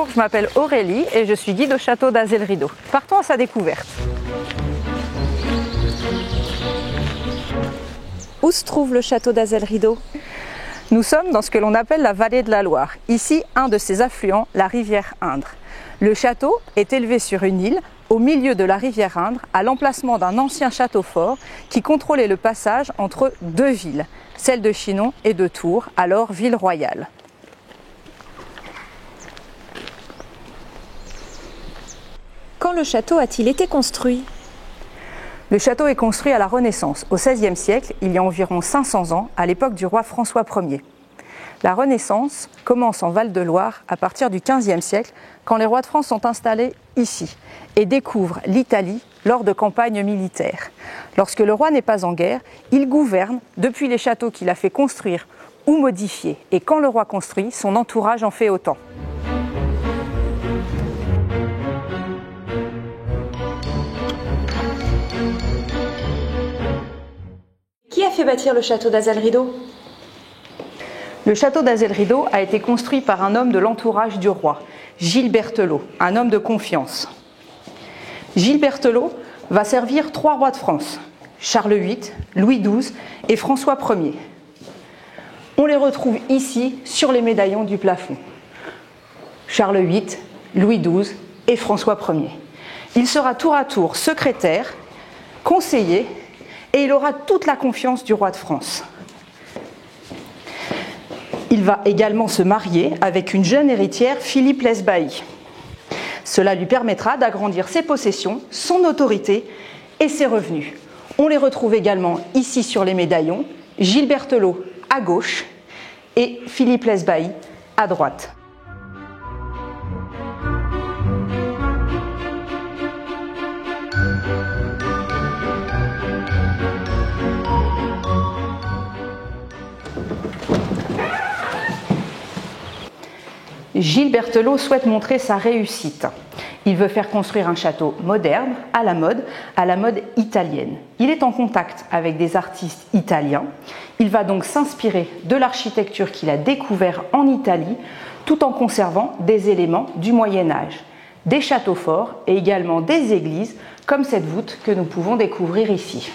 je m'appelle Aurélie et je suis guide au château d'Azay-le-Rideau. Partons à sa découverte. Où se trouve le château d'Azay-le-Rideau ? Nous sommes dans ce que l'on appelle la vallée de la Loire. Ici, un de ses affluents, la rivière Indre. Le château est élevé sur une île, au milieu de la rivière Indre, à l'emplacement d'un ancien château fort qui contrôlait le passage entre deux villes, celle de Chinon et de Tours, alors ville royale. Quand le château a-t-il été construit ? Le château est construit à la Renaissance, au XVIe siècle, il y a environ 500 ans, à l'époque du roi François Ier. La Renaissance commence en Val-de-Loire à partir du XVe siècle, quand les rois de France sont installés ici et découvrent l'Italie lors de campagnes militaires. Lorsque le roi n'est pas en guerre, il gouverne depuis les châteaux qu'il a fait construire ou modifier. Et quand le roi construit, son entourage en fait autant. Qui a fait bâtir le château d'Azay-le-Rideau ? Le château d'Azay-le-Rideau a été construit par un homme de l'entourage du roi, Gilles Berthelot, un homme de confiance. Gilles Berthelot va servir 3 rois de France, Charles VIII, Louis XII et François Ier. On les retrouve ici sur les médaillons du plafond. Charles VIII, Louis XII et François Ier. Il sera tour à tour secrétaire, conseiller et il aura toute la confiance du roi de France. Il va également se marier avec une jeune héritière, Philippe Lesbailly. Cela lui permettra d'agrandir ses possessions, son autorité et ses revenus. On les retrouve également ici sur les médaillons, Gilles Berthelot à gauche et Philippe Lesbailly à droite. Gilles Berthelot souhaite montrer sa réussite. Il veut faire construire un château moderne, à la mode italienne. Il est en contact avec des artistes italiens. Il va donc s'inspirer de l'architecture qu'il a découvert en Italie, tout en conservant des éléments du Moyen-Âge, des châteaux forts et également des églises, comme cette voûte que nous pouvons découvrir ici.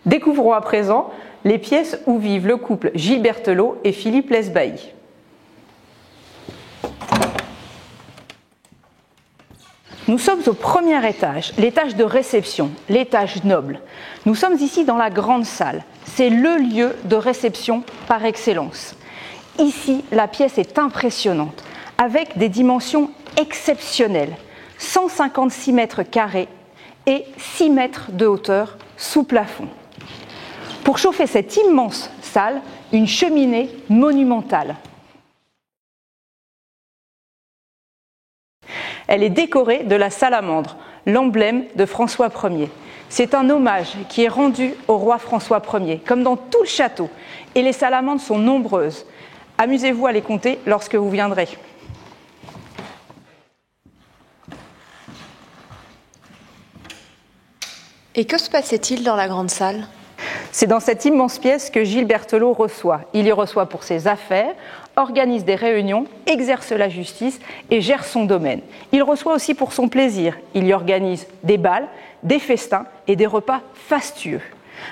Découvrons à présent les pièces où vivent le couple Gilles Berthelot et Philippe Lesbailly. Nous sommes au premier étage, l'étage de réception, l'étage noble. Nous sommes ici dans la grande salle. C'est le lieu de réception par excellence. Ici, la pièce est impressionnante, avec des dimensions exceptionnelles. 156 mètres carrés et 6 mètres de hauteur sous plafond. Pour chauffer cette immense salle, une cheminée monumentale. Elle est décorée de la salamandre, l'emblème de François Ier. C'est un hommage qui est rendu au roi François Ier, comme dans tout le château. Et les salamandres sont nombreuses. Amusez-vous à les compter lorsque vous viendrez. Et que se passait-il dans la grande salle ? C'est dans cette immense pièce que Gilles Berthelot reçoit. Il y reçoit pour ses affaires, organise des réunions, exerce la justice et gère son domaine. Il reçoit aussi pour son plaisir. Il y organise des bals, des festins et des repas fastueux.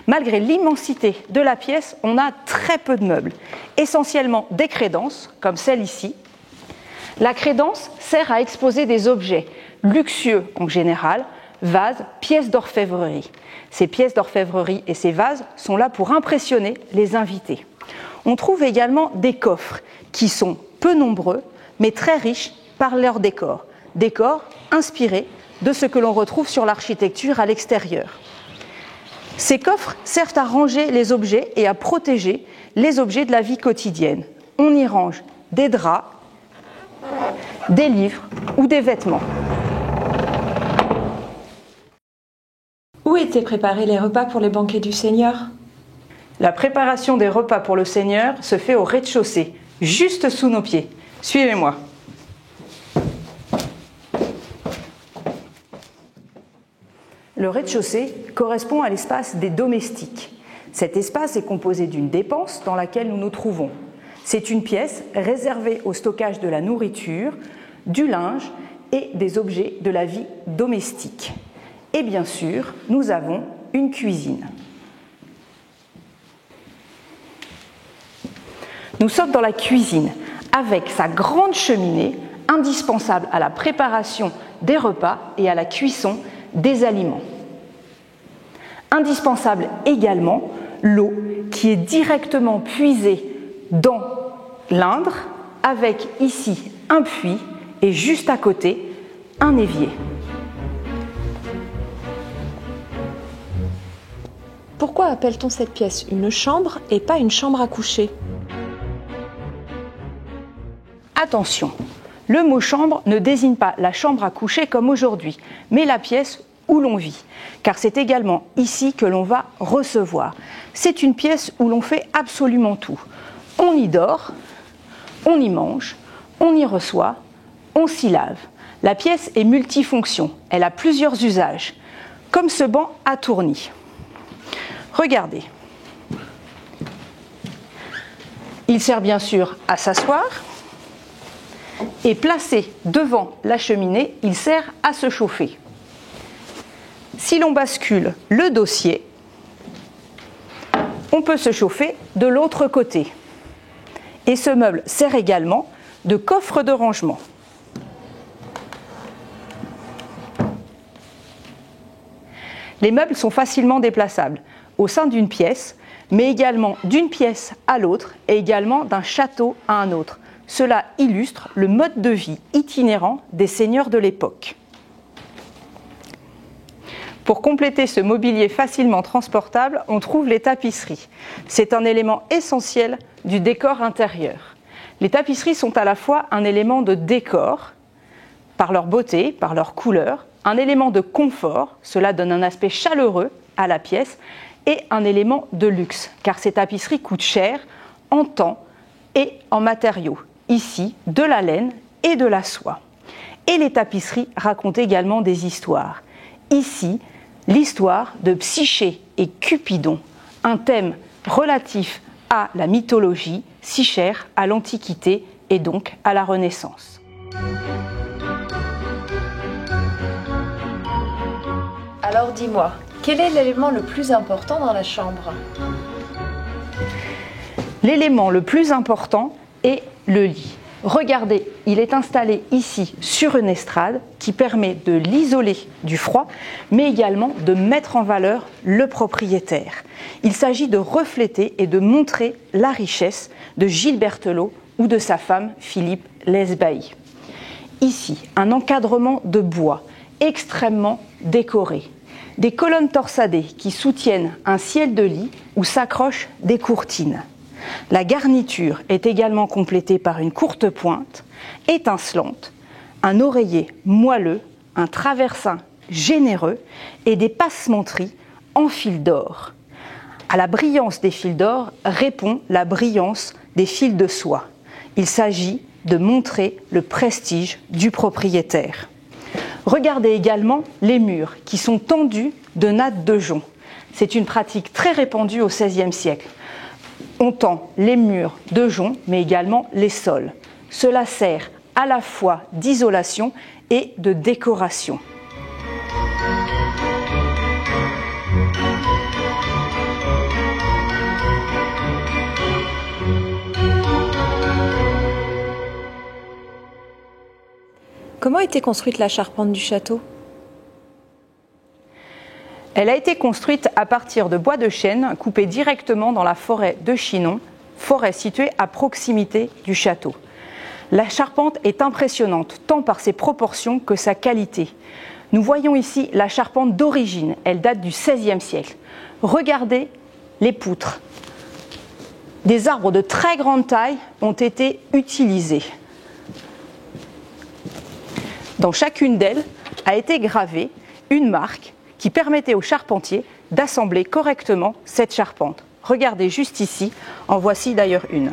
Malgré l'immensité de la pièce, on a très peu de meubles, essentiellement des crédences, comme celle ici. La crédence sert à exposer des objets luxueux en général, vases, pièces d'orfèvrerie. Ces pièces d'orfèvrerie et ces vases sont là pour impressionner les invités. On trouve également des coffres qui sont peu nombreux, mais très riches par leur décor. Décors inspirés de ce que l'on retrouve sur l'architecture à l'extérieur. Ces coffres servent à ranger les objets et à protéger les objets de la vie quotidienne. On y range des draps, des livres ou des vêtements. Où étaient préparés les repas pour les banquets du Seigneur ? La préparation des repas pour le Seigneur se fait au rez-de-chaussée, juste sous nos pieds. Suivez-moi. Le rez-de-chaussée correspond à l'espace des domestiques. Cet espace est composé d'une dépense dans laquelle nous nous trouvons. C'est une pièce réservée au stockage de la nourriture, du linge et des objets de la vie domestique. Et bien sûr, nous avons une cuisine. Nous sommes dans la cuisine avec sa grande cheminée indispensable à la préparation des repas et à la cuisson des aliments. Indispensable également l'eau qui est directement puisée dans l'Indre avec ici un puits et juste à côté un évier. Pourquoi appelle-t-on cette pièce une chambre et pas une chambre à coucher ? Attention, le mot chambre ne désigne pas la chambre à coucher comme aujourd'hui, mais la pièce où l'on vit, car c'est également ici que l'on va recevoir. C'est une pièce où l'on fait absolument tout. On y dort, on y mange, on y reçoit, on s'y lave. La pièce est multifonction, elle a plusieurs usages, comme ce banc à tournis. Regardez. Il sert bien sûr à s'asseoir et placé devant la cheminée, il sert à se chauffer. Si l'on bascule le dossier, on peut se chauffer de l'autre côté. Et ce meuble sert également de coffre de rangement. Les meubles sont facilement déplaçables au sein d'une pièce, mais également d'une pièce à l'autre et également d'un château à un autre. Cela illustre le mode de vie itinérant des seigneurs de l'époque. Pour compléter ce mobilier facilement transportable, on trouve les tapisseries. C'est un élément essentiel du décor intérieur. Les tapisseries sont à la fois un élément de décor, par leur beauté, par leur couleur, un élément de confort, cela donne un aspect chaleureux à la pièce, et un élément de luxe, car ces tapisseries coûtent cher en temps et en matériaux. Ici, de la laine et de la soie. Et les tapisseries racontent également des histoires. Ici, l'histoire de Psyché et Cupidon, un thème relatif à la mythologie, si cher à l'Antiquité et donc à la Renaissance. Alors dis-moi, quel est l'élément le plus important dans la chambre ? L'élément le plus important est le lit. Regardez, il est installé ici sur une estrade qui permet de l'isoler du froid, mais également de mettre en valeur le propriétaire. Il s'agit de refléter et de montrer la richesse de Gilles Berthelot ou de sa femme Philippe Lesbailly. Ici, un encadrement de bois extrêmement décoré. Des colonnes torsadées qui soutiennent un ciel de lit où s'accrochent des courtines. La garniture est également complétée par une courte pointe, étincelante, un oreiller moelleux, un traversin généreux et des passementeries en fil d'or. À la brillance des fils d'or répond la brillance des fils de soie. Il s'agit de montrer le prestige du propriétaire. Regardez également les murs qui sont tendus de nattes de jonc. C'est une pratique très répandue au XVIe siècle. On tend les murs de jonc, mais également les sols. Cela sert à la fois d'isolation et de décoration. Comment était construite la charpente du château ? Elle a été construite à partir de bois de chêne coupés directement dans la forêt de Chinon, forêt située à proximité du château. La charpente est impressionnante, tant par ses proportions que sa qualité. Nous voyons ici la charpente d'origine, elle date du XVIe siècle. Regardez les poutres. Des arbres de très grande taille ont été utilisés. Dans chacune d'elles a été gravée une marque qui permettait aux charpentiers d'assembler correctement cette charpente. Regardez juste ici, en voici d'ailleurs une.